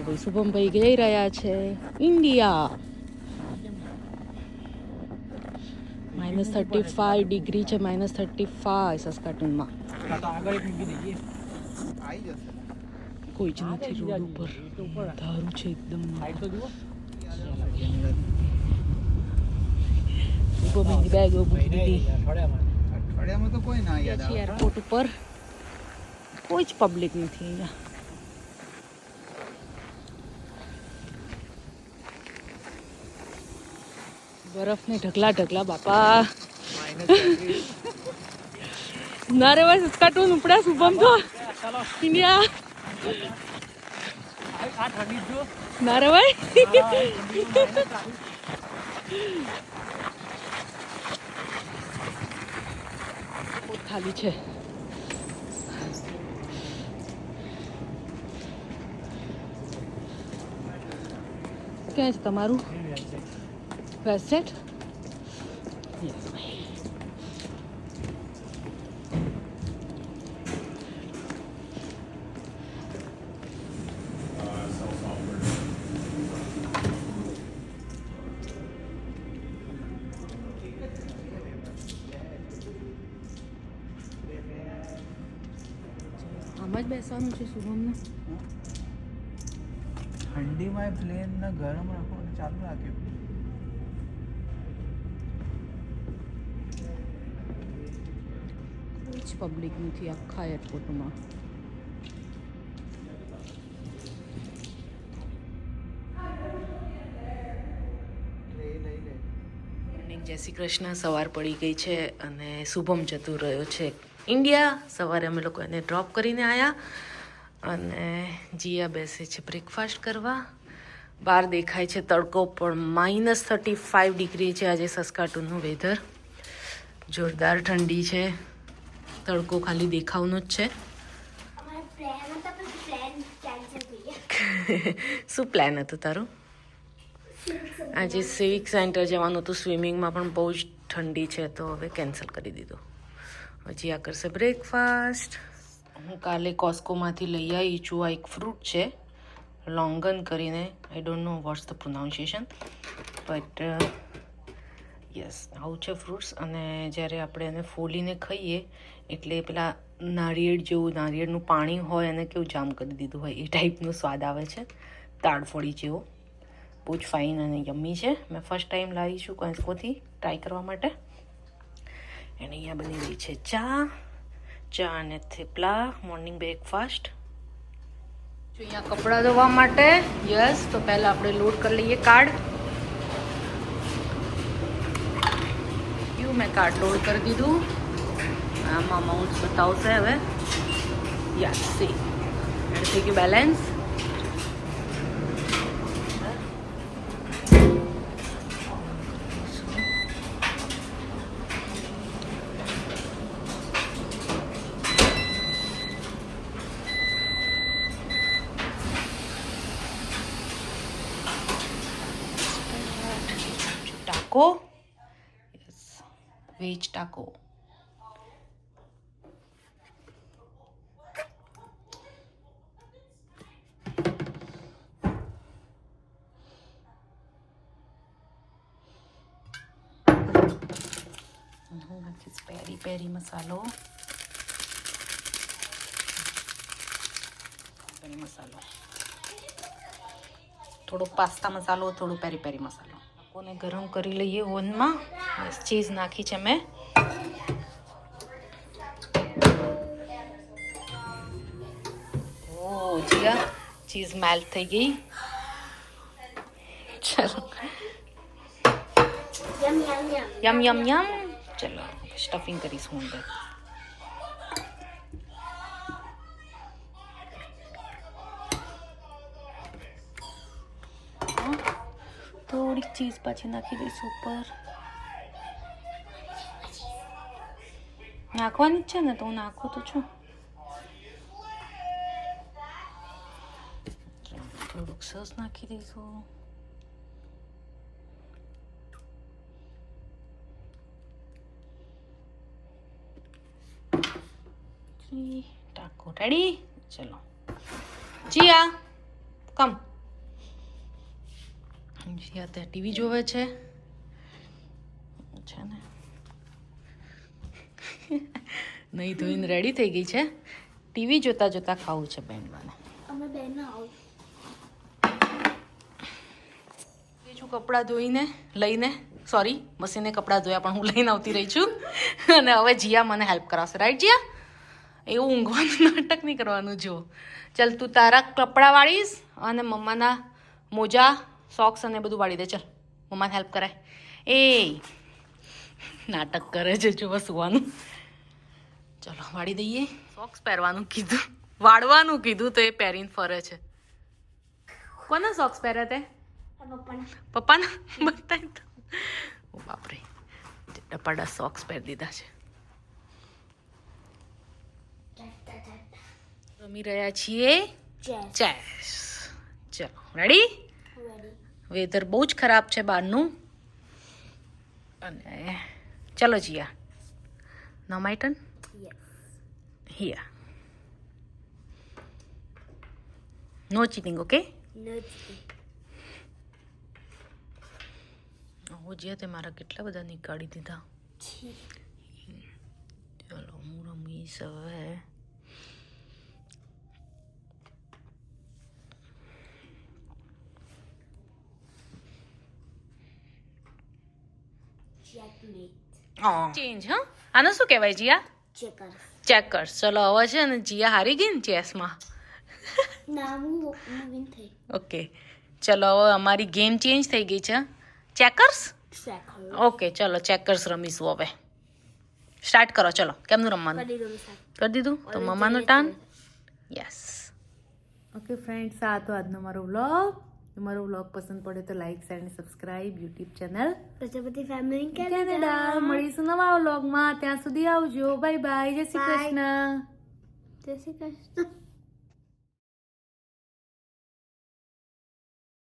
ભાઈ શુભમભાઈ જઈ રહ્યા છે ઇન્ડિયા. -35 ડિગ્રી છે, -35 સસ્કાટુનમાં. કોઈ જ નથી રોડ ઉપર, ધારું છે એકદમ. શુભમની બેગ મૂકી દીધી. અઠવાડિયામાં તો કોઈ ના યાદ આવે. એરપોર્ટ ઉપર કોઈ જ પબ્લિક નથી અહીંયા. બરફને ઢગલા ઢગલા બાપા. ના રે ભાઈ સસ્કાટુન ઉપડ્યા શુભમ તો ઇન્ડિયા. ના રે ભાઈ ખાલી છે. ક્યાં છે તમારું વેસ્ટેડ? આમ જ બેસવાનું છે શુભમને. ઠંડીમાં પ્લેન ને ગરમ રાખવાનું ચાલુ રાખ્યું. કોઈ જ પબ્લિક નથી આખા એરપોર્ટમાં. જય શ્રી કૃષ્ણ. સવાર પડી ગઈ છે અને શુભમ જતું રહ્યો છે ઇન્ડિયા. સવારે અમે લોકો એને ડ્રોપ કરીને આવ્યા અને જીયા બેસે છે બ્રેકફાસ્ટ કરવા. બહાર દેખાય છે તડકો, પણ -35 ડિગ્રી છે આજે સસ્કાટુનનું વેધર. જોરદાર ઠંડી છે, તડકો ખાલી દેખાવનો જ છે. શું પ્લાન હતું તારું? આજે સિવિક સેન્ટર જવાનું હતું સ્વિમિંગમાં, પણ બહુ જ ઠંડી છે તો હવે કેન્સલ કરી દીધું. હજી આ કરશે બ્રેકફાસ્ટ. હું કાલે કોસ્કોમાંથી લઈ આવી છું. આ એક ફ્રૂટ છે લોંગન કરીને. I don't know what's the pronunciation, but yes આવું છે ફ્રૂટ્સ. અને જ્યારે આપણે એને ફોલીને ખાઈએ એટલે પેલા નારિયેળ જેવું, નારિયેળનું પાણી હોય એને કેવું જામ કરી દીધું હોય એ ટાઈપનો સ્વાદ આવે છે, તાડફળી જેવો. બહુ જ ફાઇન અને યમ્મી છે. મેં ફર્સ્ટ ટાઈમ લાવી છું કોસ્કોથી ટ્રાય કરવા માટે. અને અહીંયા બની રહી છે ચા અને થેપલા, મોર્નિંગ બ્રેકફાસ્ટ. જો અહીંયા કપડાં ધોવા માટે. યસ, તો પહેલાં આપણે લોડ કરી લઈએ કાર્ડ. મેં કાર્ડ લોડ કરી દીધું. આમાં અમાઉન્ટ બતાવશે હવે. યસ, સી એડ થઈ ગયું બેલેન્સ. ટાકો, વેજ ટાકો. પેરી પેરી મસાલો, મસાલો, થોડો પાસ્તા મસાલો, થોડો પેરી પેરી મસાલો. કોને ગરમ કરી લઈએ ઓવનમાં. ચીઝ નાખી છે મેં. ઓ જીયા, ચીઝ મેલ્ટ થઈ ગઈ. ચલો યમ યમ યમ. ચલો સ્ટફિંગ કરીશું અંદર. થોડીક ચીઝ પાછી નાખી દઈશું ઉપર. નાખવાની જ છે ને, તો હું નાખું તો છું. થોડુંક સોસ નાખી દઈશું. ટાકો રેડી. ચલો જીયા કમ. જીયા ત્યાં ટીવી જોવે છે ને નહીં ધોઈને રેડી થઈ ગઈ છે. ટીવી જોતા જોતા ખાવું છે બેનવાને. બીજું કપડાં ધોઈને લઈને મશીને કપડાં ધોયા પણ હું લઈને આવતી રહી છું અને હવે જીયા મને હેલ્પ કરાવશે. રાઈટ જીયા? એવું ઊંઘવાનું નાટક નહીં કરવાનું. જો ચાલ તું તારા કપડાં વાળીશ અને મમ્માના મોજા સોક્સ અને બધું વાળી દે. ચાલ મમ્માને હેલ્પ કરાય. એ નાટક કરે છે જો સુવાનું. ચલો વાળી દઈએ. સોક્સ પહેરવાનું કીધું, વાળવાનું કીધું તો એ પહેરીને ફરે છે. કોના સોક્સ પહેર્યા તે? પપ્પાના. બતાય તો. ઓ બાપરે, ડપાડા સોક્સ પહેરી દીધા છે. રમી રહ્યા છીએ ચેસ. ચલો રેડી? વેધર બહુ જ ખરાબ છે બહારનું. અને ચલો Jiya, now my turn. Here no cheating. Okay ઓ જીયા તે મારા કેટલા બધા નીકાળી દીધા. ચલો હું રમીશ હવે. ચેન્જ. હા, આને શું કહેવાય જીયા? ચેકર્સ. ચલો હવે છે ને જીયા હારી ગઈ ને ચેસમાં. ઓકે ચલો હવે અમારી ગેમ ચેન્જ થઈ ગઈ છે. ચેકર્સ. ઓકે ચલો ચેકર્સ રમીશું હવે. સ્ટાર્ટ કરો. ચલો કેમનું રમવાનું કરી દીધું? તો મમ્માનો ટર્ન. યસ. ઓકે ફ્રેન્ડ્સ, આ તો આજનો મારો વ્લોગ. તમારો વ્લોગ પસંદ પડે તો લાઈક શેર અને subscribe YouTube channel Prajapati family Canada. મળીશું નવા વ્લોગમાં. ત્યાં સુધી આવજો. Bye bye. જય શ્રી કૃષ્ણ. જય શ્રી કૃષ્ણ.